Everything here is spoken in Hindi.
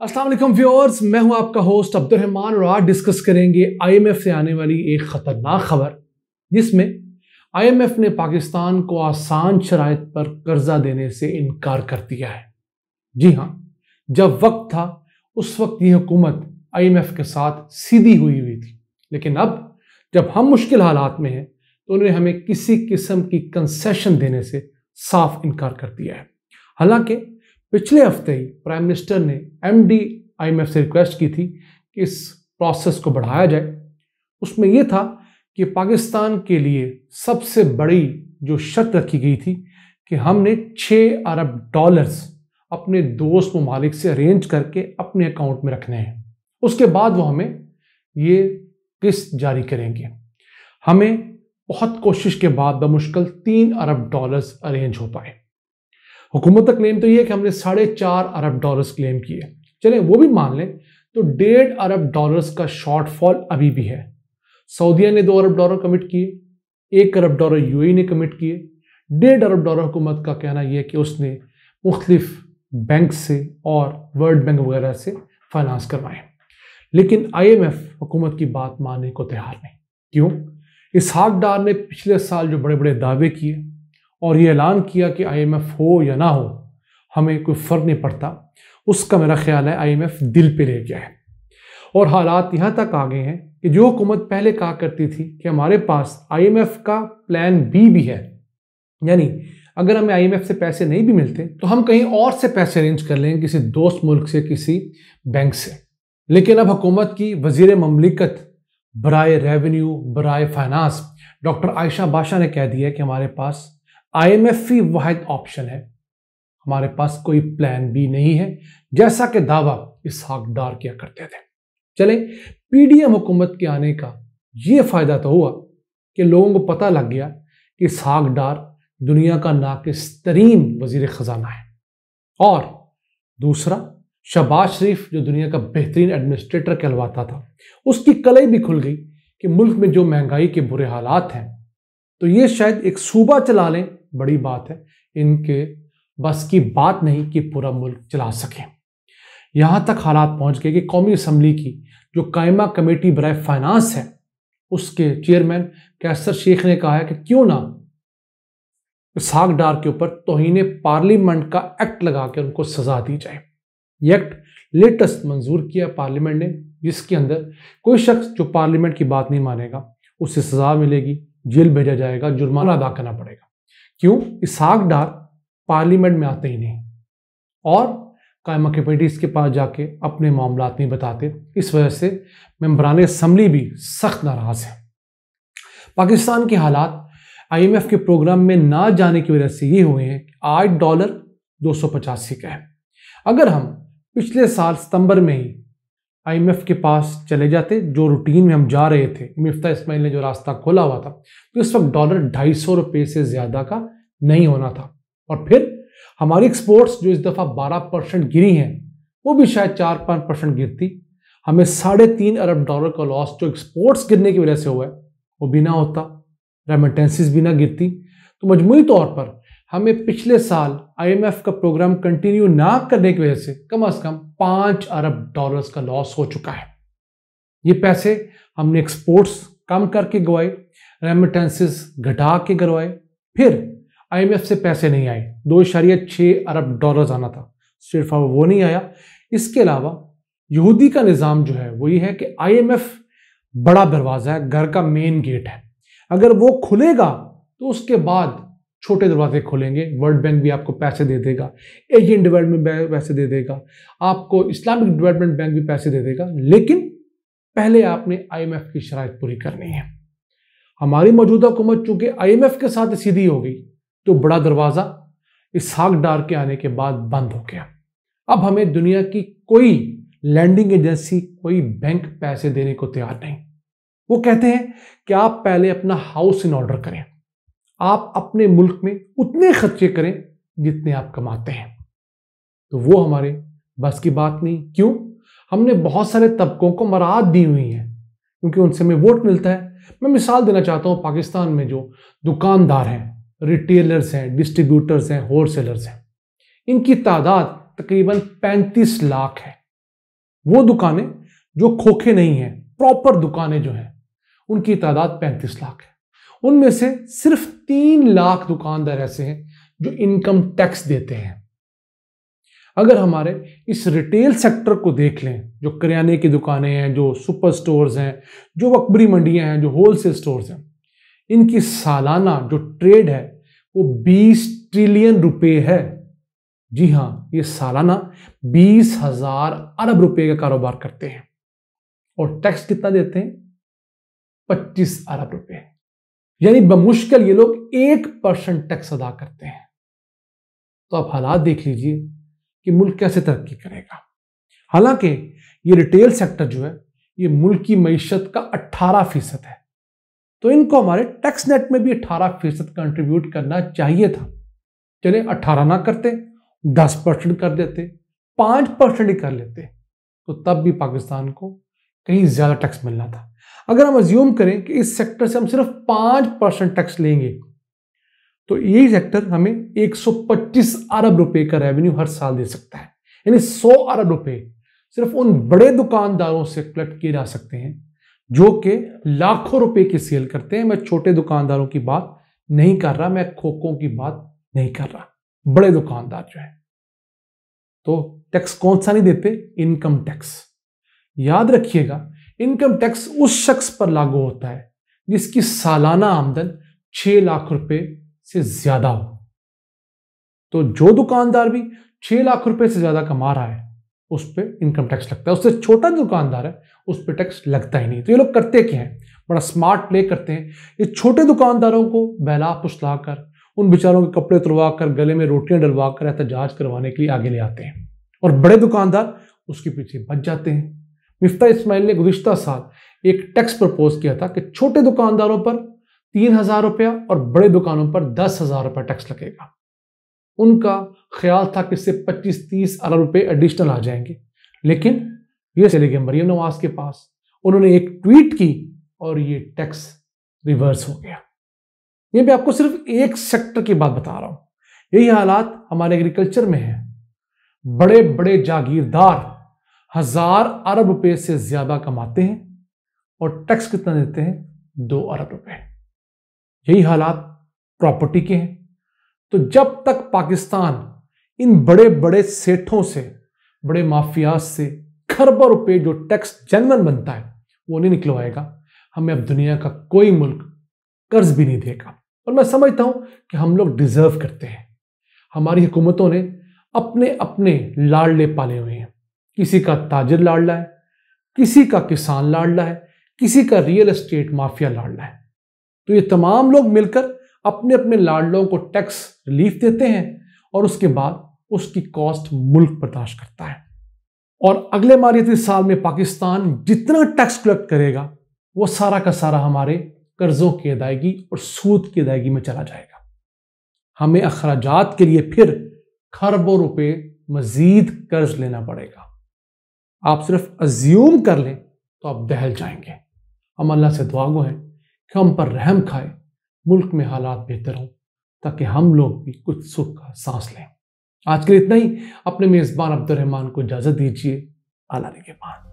अस्सलाम वालेकुम व्यूअर्स, मैं हूं आपका होस्ट अब्दुर्रहमान और आज डिस्कस करेंगे आईएमएफ से आने वाली एक खतरनाक खबर जिसमें आईएमएफ ने पाकिस्तान को आसान शराइत पर कर्जा देने से इनकार कर दिया है। जी हां, जब वक्त था उस वक्त ये हुकूमत आईएमएफ के साथ सीधी हुई थी, लेकिन अब जब हम मुश्किल हालात में हैं तो उन्होंने हमें किसी किस्म की कंसेशन देने से साफ इनकार कर दिया है। हालांकि पिछले हफ्ते ही प्राइम मिनिस्टर ने एमडी आईएमएफ से रिक्वेस्ट की थी कि इस प्रोसेस को बढ़ाया जाए। उसमें यह था कि पाकिस्तान के लिए सबसे बड़ी जो शर्त रखी गई थी कि हमने 6 अरब डॉलर्स अपने दोस्त ममालिक से अरेंज करके अपने अकाउंट में रखने हैं। उसके बाद वो हमें ये किस्त जारी करेंगे। हमें बहुत कोशिश के बाद बमुश्किल 3 अरब डॉलर्स अरेंज हो पाए। हुकूमत का क्लेम तो ये है कि हमने 4.5 अरब डॉलर्स क्लेम किए। चलें वो भी मान लें तो 1.5 अरब डॉलर्स का शॉर्टफॉल अभी भी है। सऊदीया ने 2 अरब डॉलर कमिट किए, 1 अरब डॉलर यूएई ने कमिट किए, 1.5 अरब डॉलर हुकूमत का कहना यह है कि उसने मुख्तलिफ बैंक से और वर्ल्ड बैंक वगैरह से फाइनेंस करवाए। लेकिन आईएमएफ हुकूमत की बात मानने को तैयार नहीं। क्यों? इसहाक डार ने पिछले साल जो बड़े बड़े दावे किए और ये ऐलान किया कि आईएमएफ हो या ना हो हमें कोई फ़र्क नहीं पड़ता, उसका मेरा ख्याल है आईएमएफ दिल पे ले गया है। और हालात यहाँ तक आ गए हैं कि जो हुकूमत पहले कहा करती थी कि हमारे पास आईएमएफ का प्लान बी भी है, यानी अगर हमें आईएमएफ से पैसे नहीं भी मिलते तो हम कहीं और से पैसे अरेंज कर लेंगे, किसी दोस्त मुल्क से, किसी बैंक से। लेकिन अब हुकूमत की वजीर ममलिकत बराए रेवेन्यू, बराए फाइनेंस डॉक्टर आयशा बाशा ने कह दिया कि हमारे पास आईएमएफ ही वाहिद ऑप्शन है, हमारे पास कोई प्लान बी नहीं है, जैसा कि दावा इसहाक डार किया करते थे। चले, पीडीएम हुकूमत के आने का ये फायदा तो हुआ कि लोगों को पता लग गया कि इसहाक डार दुनिया का नाकिस तरीन वजीर खजाना है। और दूसरा, शहबाज शरीफ जो दुनिया का बेहतरीन एडमिनिस्ट्रेटर कहलवाता था, उसकी कलई भी खुल गई कि मुल्क में जो महंगाई के बुरे हालात हैं तो ये शायद एक सूबा चला लें, बड़ी बात है, इनके बस की बात नहीं कि पूरा मुल्क चला सके। यहां तक हालात पहुंच गए कि कौमी असम्बली की जो कायमा कमेटी बराए फाइनेंस है उसके चेयरमैन कैसर शेख ने कहा है कि क्यों ना इसहाक डार के ऊपर तौहीन पार्लियामेंट का एक्ट लगा के उनको सजा दी जाए। यह एक्ट लेटेस्ट मंजूर किया पार्लियामेंट ने, जिसके अंदर कोई शख्स जो पार्लियामेंट की बात नहीं मानेगा उसे सजा मिलेगी, जेल भेजा जाएगा, जुर्माना अदा करना पड़ेगा। क्यों? इसहाक डार पार्लियामेंट में आते ही नहीं और कायमा कमेटीज के पास जाके अपने मामलात नहीं बताते। इस वजह से मेंबरान असम्बली भी सख्त नाराज है। पाकिस्तान के हालात आईएमएफ के प्रोग्राम में ना जाने की वजह से ये हुए हैं कि $8.285 का है। अगर हम पिछले साल सितंबर में ही आईएमएफ के पास चले जाते, जो रूटीन में हम जा रहे थे, मिफ्ता इस्माइल ने जो रास्ता खोला हुआ था, तो इस वक्त $250 से ज़्यादा का नहीं होना था। और फिर हमारी एक्सपोर्ट्स जो इस दफ़ा 12% गिरी हैं वो भी शायद 4-5% गिरती। हमें $3.5 अरब डॉलर का लॉस जो एक्सपोर्ट्स गिरने की वजह से हुआ है वो भी ना होता, रेमिटेंसेस भी ना गिरती। तो मजमूई तौर पर हमें पिछले साल आईएमएफ का प्रोग्राम कंटिन्यू ना करने की वजह से कम कम $5 अरब डॉलर्स का लॉस हो चुका है। ये पैसे हमने एक्सपोर्ट्स कम करके गवाए, रेमिटेंसेस घटा के गरवाए, फिर आईएमएफ से पैसे नहीं आए। 2.6 अरब डॉलर्स आना था, सिर्फ वो नहीं आया। इसके अलावा यहूदी का निज़ाम जो है वो ये है कि आईएमएफ बड़ा दरवाज़ा है, घर का मेन गेट है, अगर वो खुलेगा तो उसके बाद छोटे दरवाजे खोलेंगे। वर्ल्ड बैंक भी आपको पैसे दे देगा, एशियन डेवलपमेंट बैंक पैसे दे देगा, आपको इस्लामिक डेवलपमेंट बैंक भी पैसे दे देगा, लेकिन पहले आपने आईएमएफ की शराइत पूरी करनी है। हमारी मौजूदा हुकूमत चूंकि आईएमएफ के साथ सीधी हो गई तो बड़ा दरवाज़ा इसहाक डार के आने के बाद बंद हो गया। अब हमें दुनिया की कोई लैंडिंग एजेंसी, कोई बैंक पैसे देने को तैयार नहीं। वो कहते हैं कि आप पहले अपना हाउस इन ऑर्डर करें, आप अपने मुल्क में उतने खर्चे करें जितने आप कमाते हैं। तो वो हमारे बस की बात नहीं। क्यों? हमने बहुत सारे तबकों को मराहत दी हुई है क्योंकि उनसे हमें वोट मिलता है। मैं मिसाल देना चाहता हूँ, पाकिस्तान में जो दुकानदार हैं, रिटेलर्स हैं, डिस्ट्रीब्यूटर्स हैं, होलसेलर्स हैं, इनकी तादाद तकरीबन 35 लाख है। वो दुकानें जो खोखे नहीं हैं, प्रॉपर दुकानें जो हैं, उनकी तादाद 35 लाख है। उनमें से सिर्फ 3 लाख दुकानदार ऐसे हैं जो इनकम टैक्स देते हैं। अगर हमारे इस रिटेल सेक्टर को देख लें, जो करियाने की दुकानें हैं, जो सुपर स्टोर्स हैं, जो अकबरी मंडियां हैं, जो होलसेल स्टोर्स हैं, इनकी सालाना जो ट्रेड है वो 20 ट्रिलियन रुपए है। जी हां, ये सालाना 20,000 अरब रुपए का कारोबार करते हैं और टैक्स कितना देते हैं? 25 अरब रुपए। यानी बमुश्किल ये लोग 1% टैक्स अदा करते हैं। तो आप हालात देख लीजिए कि मुल्क कैसे तरक्की करेगा। हालांकि ये रिटेल सेक्टर जो है ये मुल्क की मईशत का 18% है, तो इनको हमारे टैक्स नेट में भी 18% कंट्रीब्यूट करना चाहिए था। चले 18 ना करते, 10% कर देते, 5% ही कर लेते, तो तब भी पाकिस्तान को कहीं ज्यादा टैक्स मिलना था। अगर हम अज्यूम करें कि इस सेक्टर से हम सिर्फ 5% टैक्स लेंगे तो यही सेक्टर हमें 125 अरब रुपए का रेवेन्यू हर साल दे सकता है। यानी 100 अरब रुपए सिर्फ उन बड़े दुकानदारों से कलेक्ट किए जा सकते हैं जो कि लाखों रुपए की सेल करते हैं। मैं छोटे दुकानदारों की बात नहीं कर रहा, मैं खोखों की बात नहीं कर रहा, बड़े दुकानदार जो है। तो टैक्स कौन सा नहीं देते? Income tax. याद रखिएगा, इनकम टैक्स उस शख्स पर लागू होता है जिसकी सालाना आमदन 6 लाख रुपए से ज्यादा हो। तो जो दुकानदार भी 6 लाख रुपए से ज्यादा कमा रहा है उस पर इनकम टैक्स लगता है। उससे छोटा दुकानदार है उस पर टैक्स लगता ही नहीं। तो ये लोग करते क्या है? बड़ा स्मार्ट प्ले करते हैं। ये छोटे दुकानदारों को बहला फुसला कर, उन बेचारों के कपड़े तुड़वा कर, गले में रोटियां डलवा कर एहतजाज करवाने के लिए आगे ले आते हैं और बड़े दुकानदार उसके पीछे बच जाते हैं। मिफ्ता इस्माइल ने गुज़िश्ता साल एक टैक्स प्रपोज किया था कि छोटे दुकानदारों पर 3,000 रुपया और बड़े दुकानों पर 10,000 रुपया टैक्स लगेगा। उनका ख्याल था कि इससे 25-30 अरब रुपए एडिशनल आ जाएंगे, लेकिन ये चले गए मरियम नवाज के पास। उन्होंने एक ट्वीट की और ये टैक्स रिवर्स हो गया। ये मैं आपको सिर्फ एक सेक्टर की बात बता रहा हूं। यही हालात हमारे एग्रीकल्चर में है। बड़े बड़े जागीरदार 1,000 अरब रुपए से ज्यादा कमाते हैं और टैक्स कितना देते हैं? 2 अरब रुपए। यही हालात प्रॉपर्टी के हैं। तो जब तक पाकिस्तान इन बड़े बड़े सेठों से, बड़े माफियाज से खरबों रुपए जो टैक्स जेन्युइन बनता है वो नहीं निकलवाएगा, हमें अब दुनिया का कोई मुल्क कर्ज भी नहीं देगा। और मैं समझता हूं कि हम लोग डिजर्व करते हैं। हमारी हुकूमतों ने अपने अपने लाडले पाले हुए हैं। किसी का ताजिर लाडला है, किसी का किसान लाडला है, किसी का रियल एस्टेट माफिया लाडला है। तो ये तमाम लोग मिलकर अपने अपने लाडलों को टैक्स रिलीफ देते हैं और उसके बाद उसकी कॉस्ट मुल्क बर्दाश्त करता है। और अगले मालियाती साल में पाकिस्तान जितना टैक्स कलेक्ट करेगा वो सारा का सारा हमारे कर्जों की अदायगी और सूद की अदायगी में चला जाएगा। हमें अखराजात के लिए फिर खरबों रुपए मजीद कर्ज लेना पड़ेगा। आप सिर्फ अज्यूम कर लें तो आप दहल जाएंगे। हम अल्लाह से दुआगो हैं कि हम पर रहम खाए, मुल्क में हालात बेहतर हों ताकि हम लोग भी कुछ सुख का सांस लें। आज के लिए इतना ही। अपने मेज़बान अब्दुल रहमान को इजाज़त दीजिए। अल्लाह के बाद।